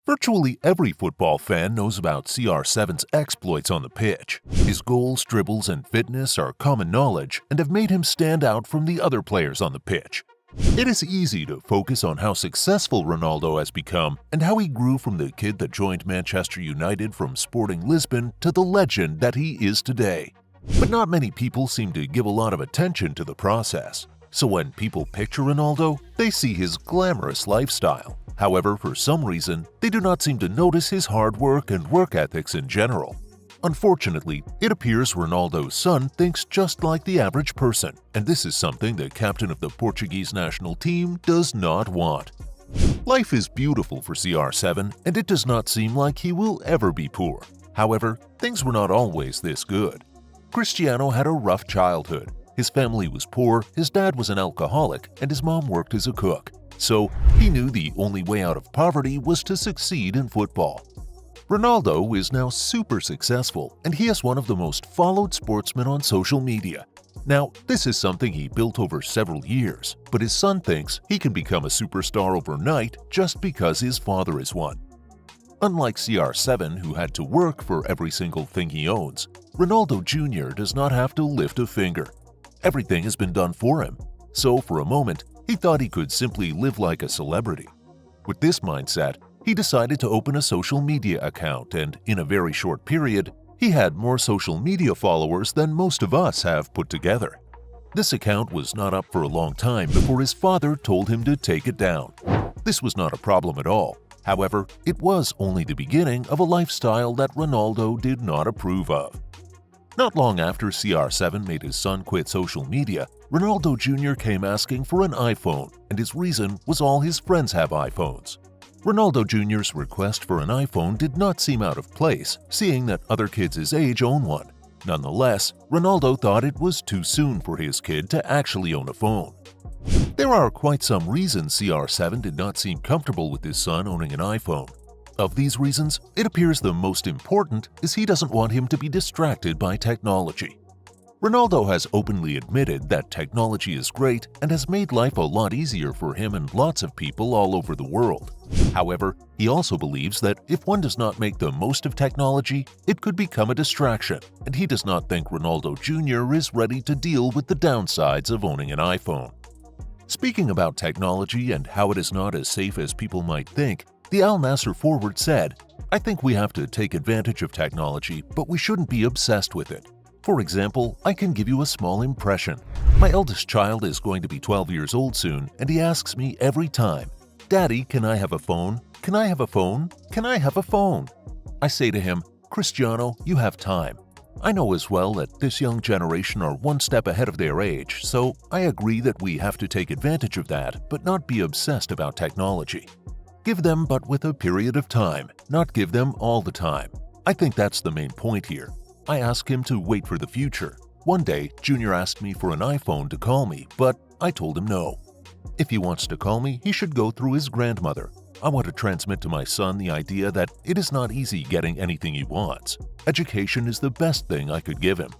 Virtually every football fan knows about CR7's exploits on the pitch. His goals, dribbles, and fitness are common knowledge and have made him stand out from the other players on the pitch. It is easy to focus on how successful Ronaldo has become and how he grew from the kid that joined Manchester United from Sporting Lisbon to the legend that he is today. But not many people seem to give a lot of attention to the process. So when people picture Ronaldo, they see his glamorous lifestyle. However, for some reason, they do not seem to notice his hard work and work ethics in general. Unfortunately, it appears Ronaldo's son thinks just like the average person, and this is something the captain of the Portuguese national team does not want. Life is beautiful for CR7, and it does not seem like he will ever be poor. However, things were not always this good. Cristiano had a rough childhood. His family was poor, his dad was an alcoholic, and his mom worked as a cook. So he knew the only way out of poverty was to succeed in football. Ronaldo is now super successful, and he is one of the most followed sportsmen on social media. Now, this is something he built over several years, but his son thinks he can become a superstar overnight just because his father is one. Unlike CR7, who had to work for every single thing he owns, Ronaldo Jr. does not have to lift a finger. Everything has been done for him. So for a moment, he thought he could simply live like a celebrity. With this mindset, he decided to open a social media account, and in a very short period, he had more social media followers than most of us have put together. This account was not up for a long time before his father told him to take it down. This was not a problem at all. However, it was only the beginning of a lifestyle that Ronaldo did not approve of. Not long after CR7 made his son quit social media, Ronaldo Jr. came asking for an iPhone, and his reason was all his friends have iPhones. Ronaldo Jr.'s request for an iPhone did not seem out of place, seeing that other kids his age own one. Nonetheless, Ronaldo thought it was too soon for his kid to actually own a phone. There are quite some reasons CR7 did not seem comfortable with his son owning an iPhone. Of these reasons, it appears the most important is he doesn't want him to be distracted by technology. Ronaldo has openly admitted that technology is great and has made life a lot easier for him and lots of people all over the world. However, he also believes that if one does not make the most of technology, it could become a distraction, and he does not think Ronaldo Jr. is ready to deal with the downsides of owning an iPhone. Speaking about technology and how it is not as safe as people might think, the Al Nassr forward said, "I think we have to take advantage of technology, but we shouldn't be obsessed with it. For example, I can give you a small impression. My eldest child is going to be 12 years old soon, and he asks me every time, 'Daddy, can I have a phone? Can I have a phone? Can I have a phone?' I say to him, 'Cristiano, you have time.' I know as well that this young generation are one step ahead of their age, so I agree that we have to take advantage of that, but not be obsessed about technology. Give them but with a period of time, not give them all the time. I think that's the main point here. I ask him to wait for the future. One day, Junior asked me for an iPhone to call me, but I told him no. If he wants to call me, he should go through his grandmother. I want to transmit to my son the idea that it is not easy getting anything he wants. Education is the best thing I could give him."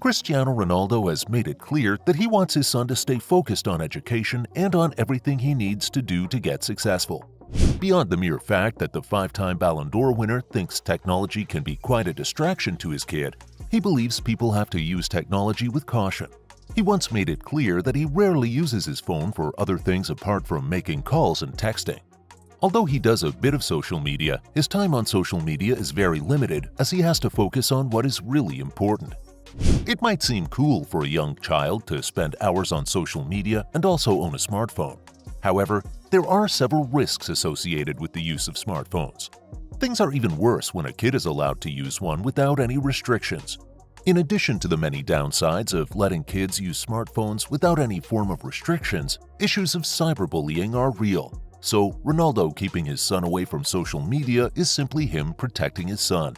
Cristiano Ronaldo has made it clear that he wants his son to stay focused on education and on everything he needs to do to get successful. Beyond the mere fact that the 5-time Ballon d'Or winner thinks technology can be quite a distraction to his kid, he believes people have to use technology with caution. He once made it clear that he rarely uses his phone for other things apart from making calls and texting. Although he does a bit of social media, his time on social media is very limited as he has to focus on what is really important. It might seem cool for a young child to spend hours on social media and also own a smartphone. However, there are several risks associated with the use of smartphones. Things are even worse when a kid is allowed to use one without any restrictions. In addition to the many downsides of letting kids use smartphones without any form of restrictions, issues of cyberbullying are real. So, Ronaldo keeping his son away from social media is simply him protecting his son.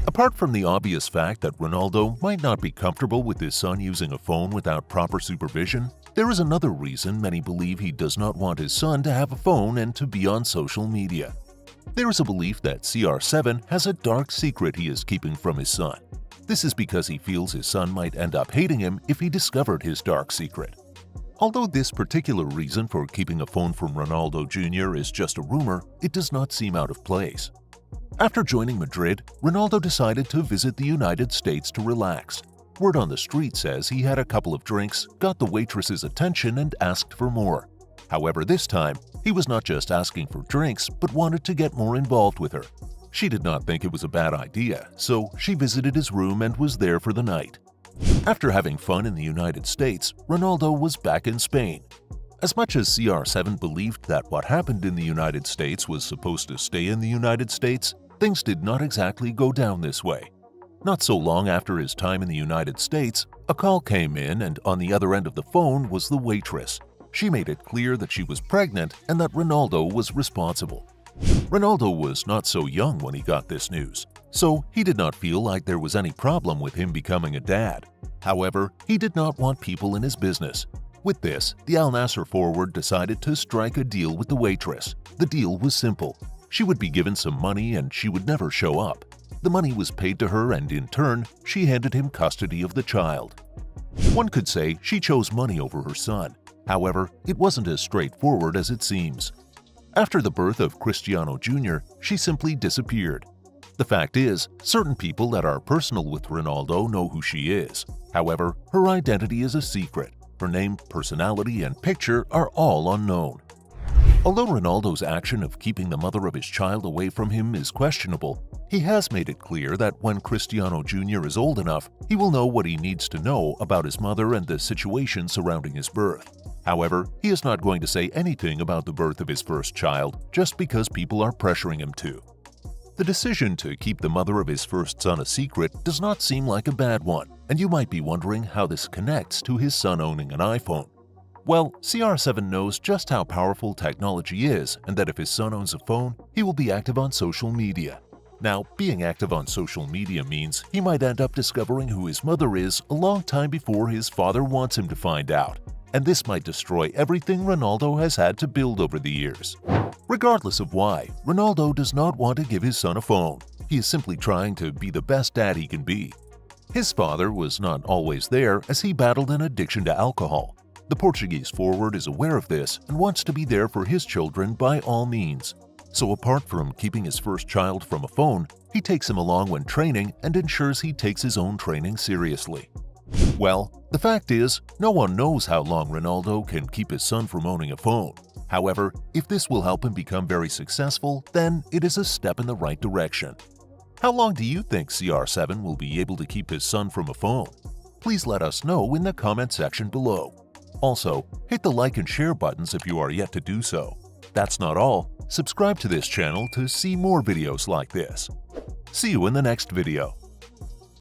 Apart from the obvious fact that Ronaldo might not be comfortable with his son using a phone without proper supervision, there is another reason many believe he does not want his son to have a phone and to be on social media. There is a belief that CR7 has a dark secret he is keeping from his son. This is because he feels his son might end up hating him if he discovered his dark secret. Although this particular reason for keeping a phone from Ronaldo Jr. is just a rumor, it does not seem out of place. After joining Madrid, Ronaldo decided to visit the United States to relax. Word on the street says he had a couple of drinks, got the waitress's attention, and asked for more. However, this time, he was not just asking for drinks, but wanted to get more involved with her. She did not think it was a bad idea, so she visited his room and was there for the night. After having fun in the United States, Ronaldo was back in Spain. As much as CR7 believed that what happened in the United States was supposed to stay in the United States, things did not exactly go down this way. Not so long after his time in the United States, a call came in, and on the other end of the phone was the waitress. She made it clear that she was pregnant and that Ronaldo was responsible. Ronaldo was not so young when he got this news, so he did not feel like there was any problem with him becoming a dad. However, he did not want people in his business. With this, the Al Nassr forward decided to strike a deal with the waitress. The deal was simple. She would be given some money and she would never show up. The money was paid to her, and in turn, she handed him custody of the child. One could say she chose money over her son. However, it wasn't as straightforward as it seems. After the birth of Cristiano Jr., she simply disappeared. The fact is, certain people that are personal with Ronaldo know who she is. However, her identity is a secret. Her name, personality, and picture are all unknown. Although Ronaldo's action of keeping the mother of his child away from him is questionable, he has made it clear that when Cristiano Jr. is old enough, he will know what he needs to know about his mother and the situation surrounding his birth. However, he is not going to say anything about the birth of his first child just because people are pressuring him to. The decision to keep the mother of his first son a secret does not seem like a bad one, and you might be wondering how this connects to his son owning an iPhone. Well, CR7 knows just how powerful technology is, and that if his son owns a phone, he will be active on social media. Now, being active on social media means he might end up discovering who his mother is a long time before his father wants him to find out, and this might destroy everything Ronaldo has had to build over the years. Regardless of why, Ronaldo does not want to give his son a phone. He is simply trying to be the best dad he can be. His father was not always there as he battled an addiction to alcohol. The Portuguese forward is aware of this and wants to be there for his children by all means. So apart from keeping his first child from a phone, he takes him along when training and ensures he takes his own training seriously. Well, the fact is, no one knows how long Ronaldo can keep his son from owning a phone. However, if this will help him become very successful, then it is a step in the right direction. How long do you think CR7 will be able to keep his son from a phone? Please let us know in the comment section below. Also, hit the like and share buttons if you are yet to do so. That's not all. Subscribe to this channel to see more videos like this. See you in the next video.